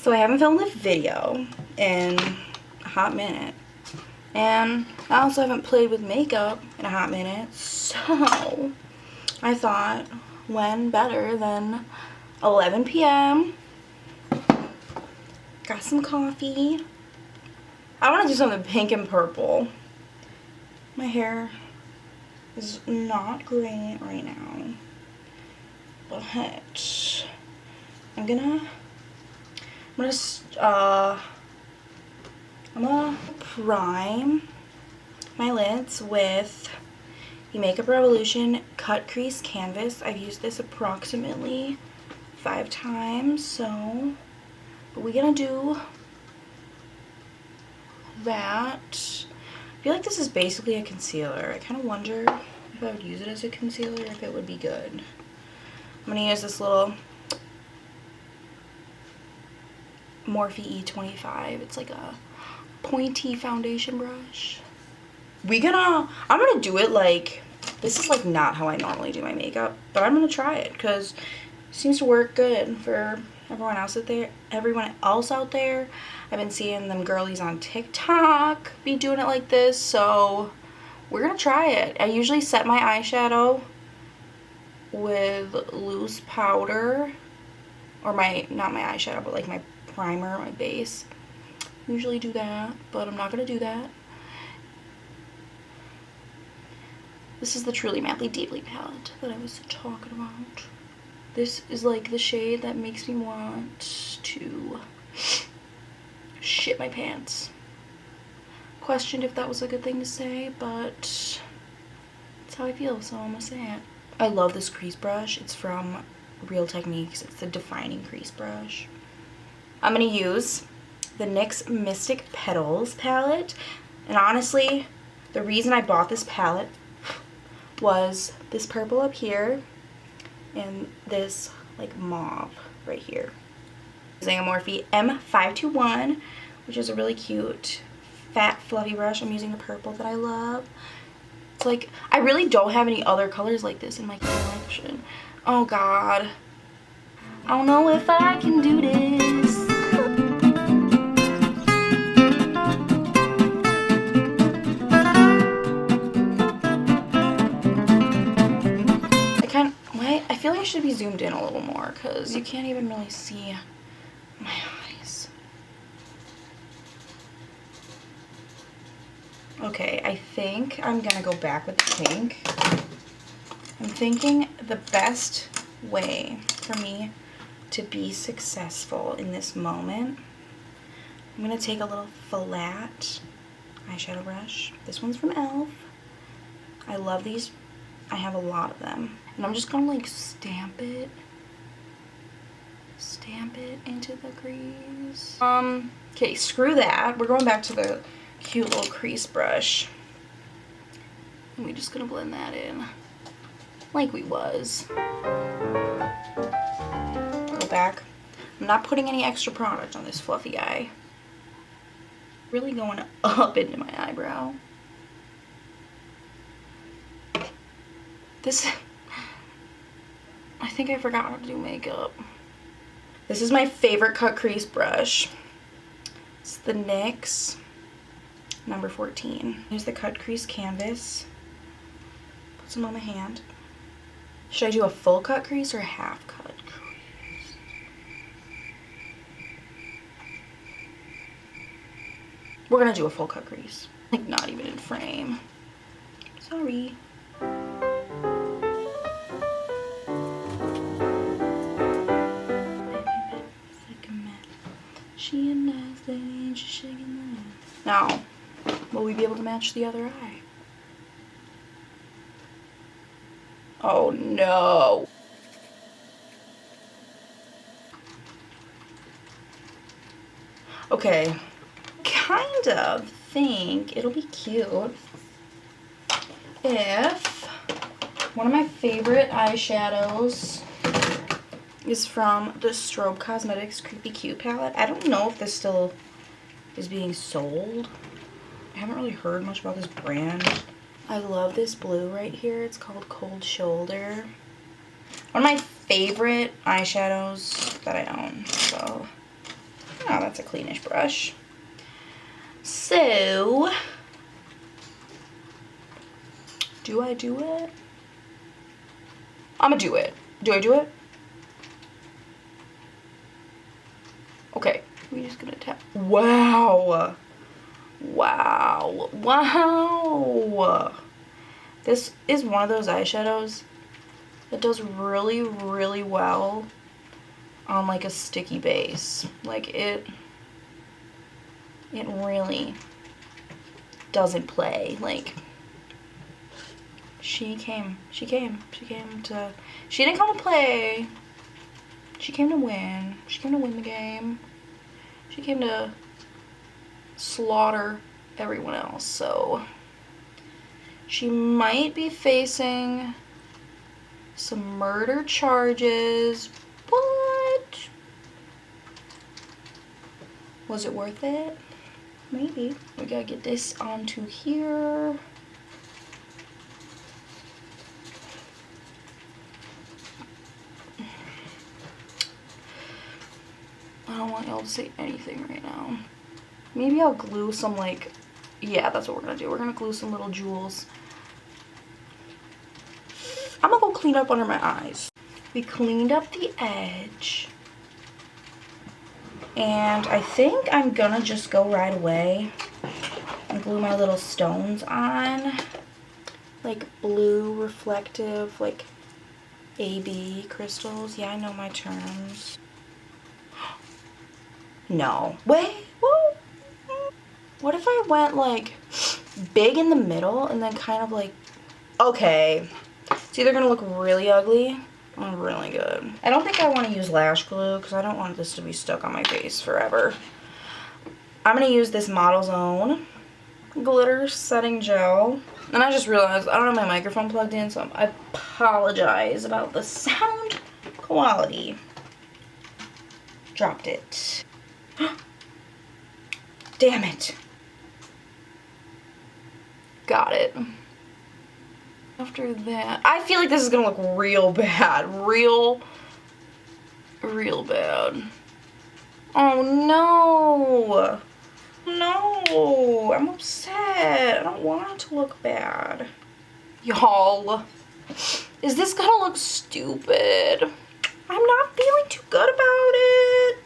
So I haven't filmed this video in a hot minute. And I also haven't played with makeup in a hot minute. So I thought, when better than 11 p.m. Got some coffee. I want to do something pink and purple. My hair is not great right now, but I'm gonna prime my lids with the Makeup Revolution Cut Crease Canvas. I've used this approximately 5 times, so we're gonna do that. I feel like this is basically a concealer. I kind of wonder if I would use it as a concealer, if it would be good. I'm gonna use this little Morphe E25. It's like a pointy foundation brush. I'm gonna do it like, this is like not how I normally do my makeup, but I'm gonna try it because it seems to work good for everyone else out there. I've been seeing them girlies on TikTok be doing it like this, so we're gonna try it. I usually set my eyeshadow with loose powder, or not my eyeshadow, but like my primer, my base. Usually do that, but I'm not gonna do that. This is the Truly Madly Deeply palette that I was talking about. This is like the shade that makes me want to shit my pants. Questioned if that was a good thing to say, but that's how I feel, so I'm gonna say it. I love this crease brush. It's from Real Techniques. It's the defining crease brush. I'm gonna use the NYX Mystic Petals palette, and honestly, the reason I bought this palette was this purple up here and this like mauve right here. Using a Morphe M521, which is a really cute fat fluffy brush. I'm using the purple that I love. It's like, I really don't have any other colors like this in my collection. Oh god, I don't know if I can do this. I feel like I should be zoomed in a little more because you can't even really see my eyes. Okay, I think I'm gonna go back with the pink. I'm thinking the best way for me to be successful in this moment, I'm gonna take a little flat eyeshadow brush. This one's from e.l.f. I love these. I have a lot of them. And I'm just gonna like stamp it into the crease. Okay, screw that. We're going back to the cute little crease brush. And we're just gonna blend that in like we was. Go back. I'm not putting any extra product on this fluffy eye. Really going up into my eyebrow. I think I forgot how to do makeup. This is my favorite cut crease brush. It's the NYX number 14. Here's the cut crease canvas. Put some on my hand. Should I do a full cut crease or a half cut crease? We're gonna do a full cut crease. Like not even in frame. Sorry. Now, will we be able to match the other eye? Oh no. Okay, kind of think it'll be cute if one of my favorite eyeshadows is from the Strobe Cosmetics Creepy Cute palette. I don't know if this still is being sold. I haven't really heard much about this brand. I love this blue right here. It's called Cold Shoulder. One of my favorite eyeshadows that I own. So Oh, that's a cleanish brush. So, do I do it? I'm gonna do it. Do I do it? Okay, we're just gonna tap. Wow. Wow. Wow. This is one of those eyeshadows that does really, really well on like a sticky base. Like it really doesn't play. Like she didn't come to play. She came to win. She came to win the game. She came to slaughter everyone else. So she might be facing some murder charges, but was it worth it? Maybe. We gotta get this onto here. I don't want y'all to say anything right now. Maybe I'll glue some, like, yeah, that's what we're gonna do. We're gonna glue some little jewels. I'm gonna go clean up under my eyes. We cleaned up the edge. And I think I'm gonna just go right away and glue my little stones on. Like blue reflective, like AB crystals. Yeah, I know my terms. No. Wait, whoa. What if I went like big in the middle and then kind of like, okay. It's either gonna look really ugly or really good. I don't think I want to use lash glue because I don't want this to be stuck on my face forever. I'm gonna use this Model's Own glitter setting gel. And I just realized I don't have my microphone plugged in, so I apologize about the sound quality. Dropped it. Damn it. Got it. After that, I feel like this is gonna look real bad. Real bad. Oh no. No, I'm upset. I don't want it to look bad. Y'all, is this gonna look stupid? I'm not feeling too good about it.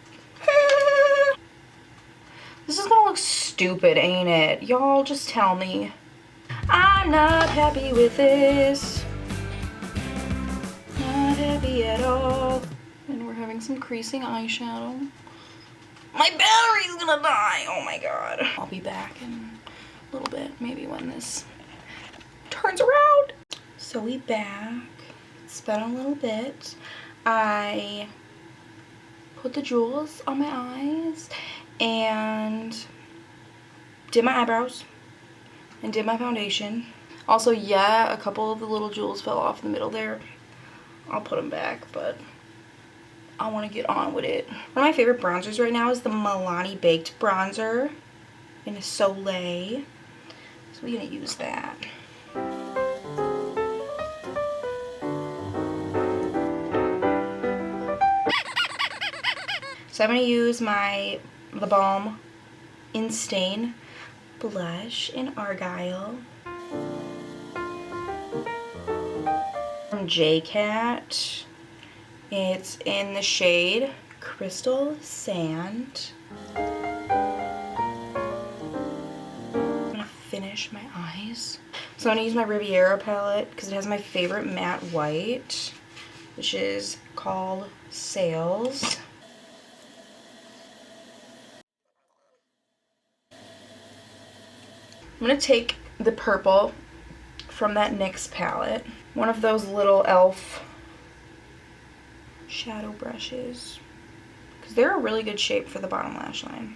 This is gonna look stupid, ain't it? Y'all, just tell me. I'm not happy with this. Not happy at all. And we're having some creasing eyeshadow. My battery's gonna die. Oh my god. I'll be back in a little bit, maybe when this turns around. So we back. It's been a little bit. I put the jewels on my eyes and did my eyebrows and did my foundation. Also, yeah, a couple of the little jewels fell off in the middle there. I'll put them back, but I want to get on with it. One of my favorite bronzers right now is the Milani Baked Bronzer in a Soleil. So we're going to use that. So I'm going to use my The Balm In Stain blush in Argyle. From J-Cat. It's in the shade Crystal Sand. I'm gonna finish my eyes. So I'm gonna use my Riviera palette because it has my favorite matte white, which is called Sales. I'm gonna take the purple from that NYX palette, one of those little e.l.f. shadow brushes, because they're a really good shape for the bottom lash line.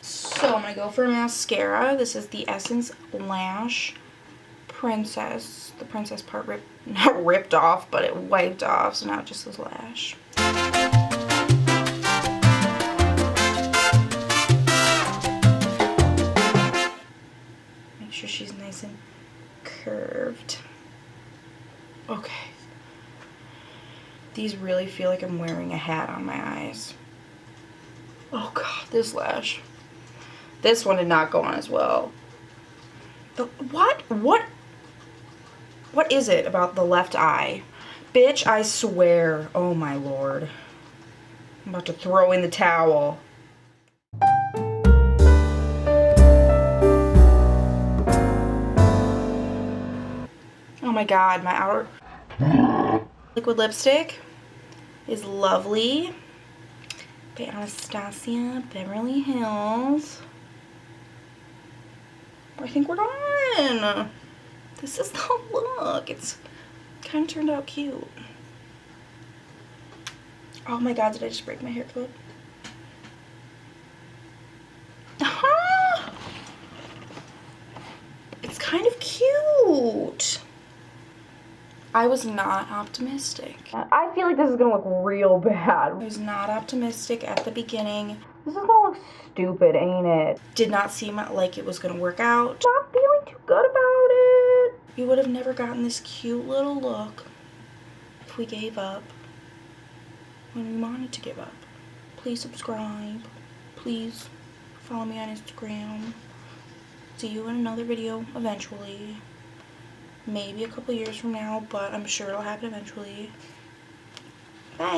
So I'm going to go for a mascara. This is the Essence Lash Princess. The princess part not ripped off, but it wiped off, so now it just says lash. Make sure she's nice and curved. Okay. These really feel like I'm wearing a hat on my eyes. Oh god, this lash. This one did not go on as well. What? What is it about the left eye? Bitch, I swear. Oh my lord. I'm about to throw in the towel. Oh my god, my outer liquid lipstick is lovely. By Anastasia Beverly Hills. I think we're done. This is the look. It's kind of turned out cute. Oh my god, did I just break my hair clip? It's kind of cute. I was not optimistic. I feel like this is gonna look real bad. I was not optimistic at the beginning. This is gonna look stupid, ain't it? Did not seem like it was gonna work out. Not feeling too good about it. We would have never gotten this cute little look if we gave up when we wanted to give up. Please subscribe. Please follow me on Instagram. See you in another video eventually. Maybe a couple years from now, but I'm sure it'll happen eventually. Bye.